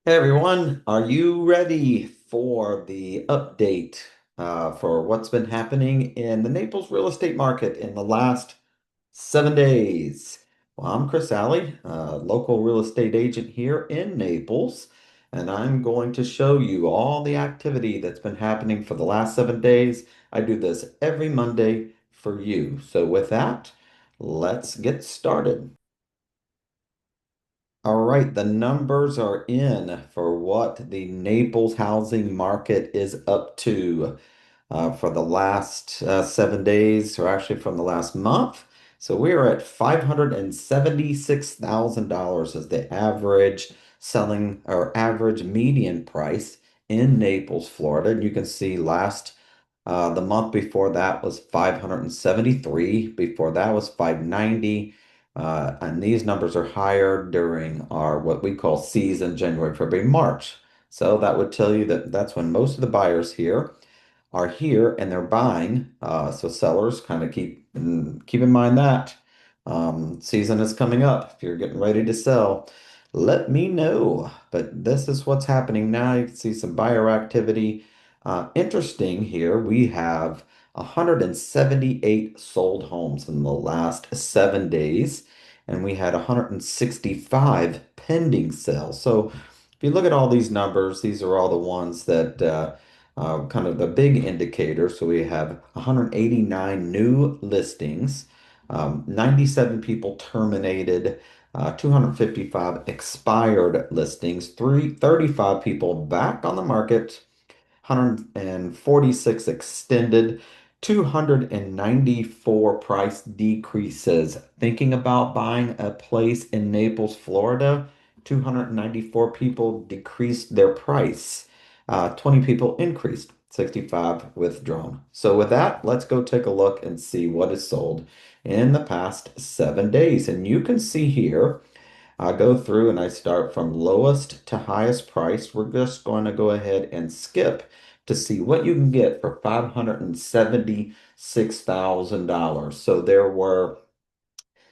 Hey everyone, are you ready for the update for what's been happening in the Naples real estate market in the last 7 days? Well, I'm Chris Alley, local real estate agent here in Naples, and I'm going to show you all the activity that's been happening for the last 7 days. I do this every Monday for you. So with that, let's get started. All right, the numbers are in for what the Naples housing market is up to for the last 7 days, or actually from the last month. So we are at $576,000 as the average selling or average median price in Naples, Florida. And you can see the month before that was 573. Before that was 590. And these numbers are higher during our what we call season, January, February, March. So that would tell you that that's when most of the buyers here are here and they're buying. So sellers kind of keep in mind that season is coming up. If you're getting ready to sell, let me know. But this is what's happening now. You can see some buyer activity. Interesting here, we have 178 sold homes in the last 7 days, and we had 165 pending sales. So if you look at all these numbers, these are all the ones that kind of the big indicators. So we have 189 new listings, 97 people terminated, 255 expired listings, 35 people back on the market, 146 extended, 294 price decreases. Thinking about buying a place in Naples, Florida, 294 people decreased their price. 20 people increased, 65 withdrawn. So with that, let's go take a look and see what is sold in the past 7 days. And you can see here, I go through and I start from lowest to highest price. We're just going to go ahead and skip to see what you can get for $576,000. So there were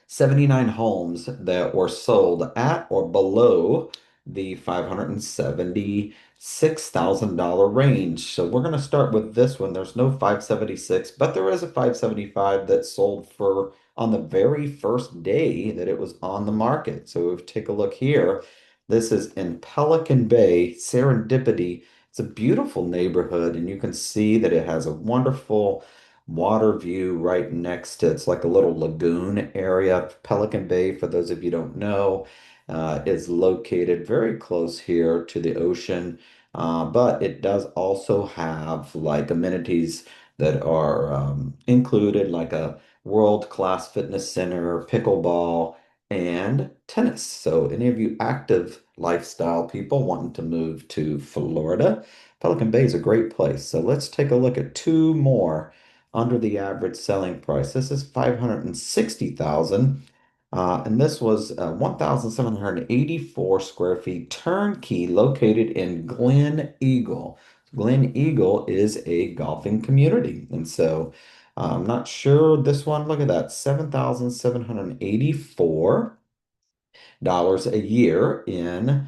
79 homes that were sold at or below the $576,000 range. So we're going to start with this one. There's no 576, but there is a 575 that sold for on the very first day that it was on the market. So if we take a look here, this is in Pelican Bay, Serendipity. It's a beautiful neighborhood, and you can see that it has a wonderful water view right next to it's like a little lagoon area. Pelican Bay, for those of you don't know, is located very close here to the ocean, but it does also have like amenities that are included, like a world-class fitness center, pickleball, and tennis. So any of you active lifestyle people wanting to move to Florida, Pelican Bay is a great place. So let's take a look at two more under the average selling price. This is 560,000. And this was 1,784 square feet turnkey located in Glen Eagle. Glen Eagle is a golfing community. And so I'm not sure this one, look at that, 7,784 a year in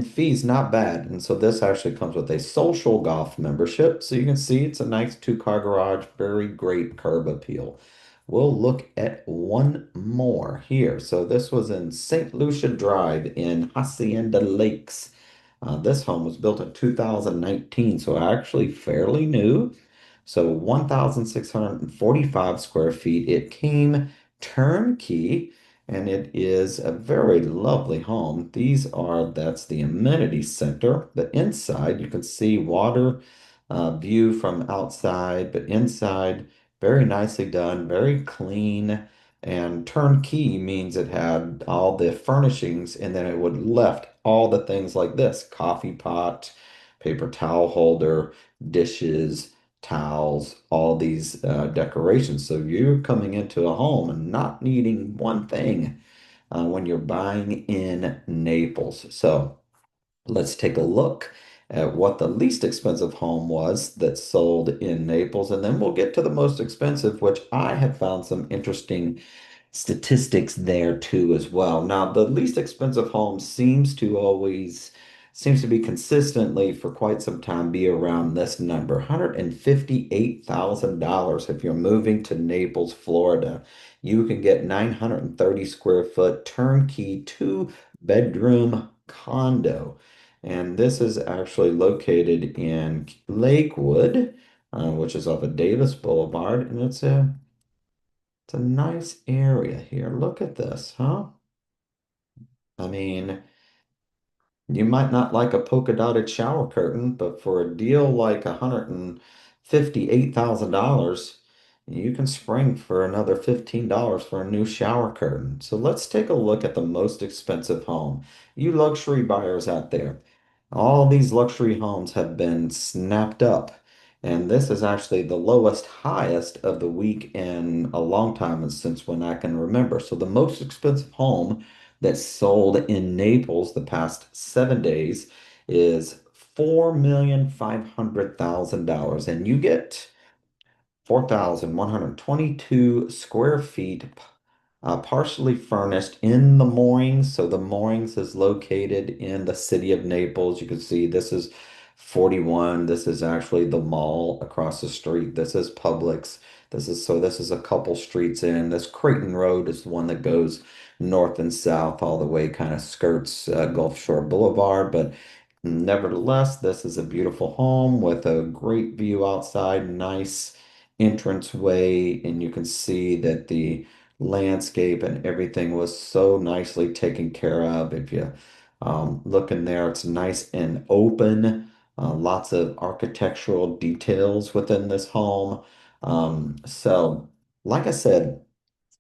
fees, not bad. And so this actually comes with a social golf membership. So you can see it's a nice two-car garage, very great curb appeal. We'll look at one more here. So this was in St. Lucia Drive in Hacienda Lakes. This home was built in 2019, so actually fairly new. So 1,645 square feet. It came turnkey, and it is a very lovely home. That's the amenity center. The inside, you can see water view from outside, but inside, very nicely done, very clean. And turnkey means it had all the furnishings, and then it would left all the things like this: coffee pot, paper towel holder, dishes, towels, all these decorations. So you're coming into a home and not needing one thing when you're buying in Naples. So let's take a look at what the least expensive home was that sold in Naples, and then we'll get to the most expensive, which I have found some interesting statistics there too as well. Now, the least expensive home seems to be consistently for quite some time be around this number, $158,000. If you're moving to Naples, Florida, you can get 930 square foot turnkey two-bedroom condo. And this is actually located in Lakewood, which is off of Davis Boulevard, and it's a nice area here. Look at this, huh? I mean, you might not like a polka dotted shower curtain, but for a deal like $158,000, you can spring for another $15 for a new shower curtain. So let's take a look at the most expensive home. You luxury buyers out there, all these luxury homes have been snapped up. And this is actually the lowest, highest of the week in a long time and since when I can remember. So the most expensive home that sold in Naples the past 7 days is $4,500,000. And you get 4,122 square feet, partially furnished in the moorings. So the moorings is located in the city of Naples. You can see this is 41. This is actually the mall across the street. This is Publix. This is a couple streets in. This Creighton Road is the one that goes north and south all the way, kind of skirts Gulf Shore Boulevard. But nevertheless, this is a beautiful home with a great view outside, nice entranceway, and you can see that the landscape and everything was so nicely taken care of. If you look in there, it's nice and open. Lots of architectural details within this home. So, like I said,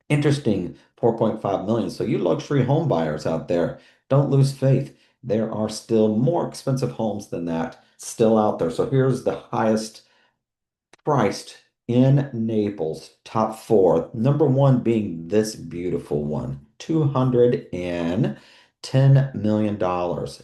interesting 4.5 million. So you luxury home buyers out there, don't lose faith. There are still more expensive homes than that still out there. So here's the highest priced in Naples, top four. Number one being this beautiful one, $210 million.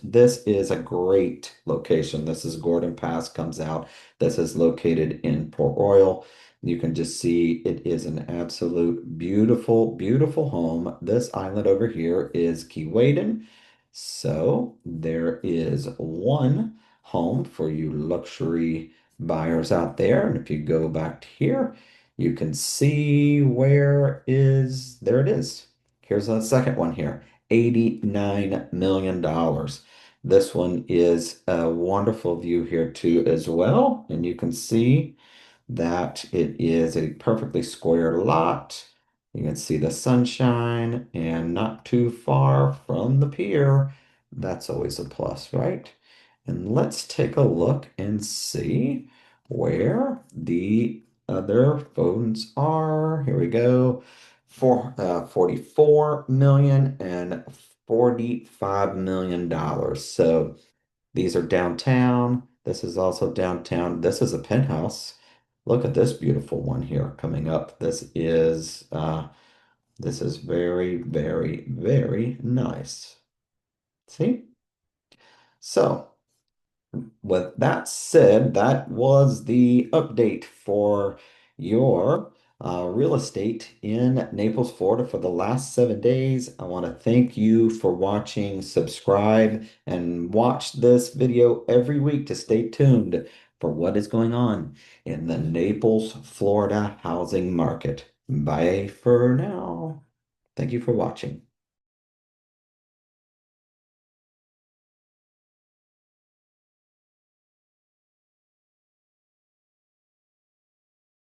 This is a great location. This is Gordon Pass comes out. This is located in Port Royal. You can just see it is an absolute beautiful, beautiful home. This island over here is Keewaydin. So there is one home for you luxury buyers out there. And if you go back to here, you can see there it is. Here's a second one here, $89 million. This one is a wonderful view here too as well. And you can see that it is a perfectly square lot. You can see the sunshine and not too far from the pier. That's always a plus, right? And let's take a look and see where the other phones are. Here we go. 44 million and $45 million. So these are downtown. This is also downtown. This is a penthouse. Look at this beautiful one here coming up. This is very, very, very nice. See? So with that said, that was the update for your real estate in Naples, Florida for the last 7 days. I want to thank you for watching, subscribe, and watch this video every week to stay tuned for what is going on in the Naples, Florida housing market. Bye for now. Thank you for watching.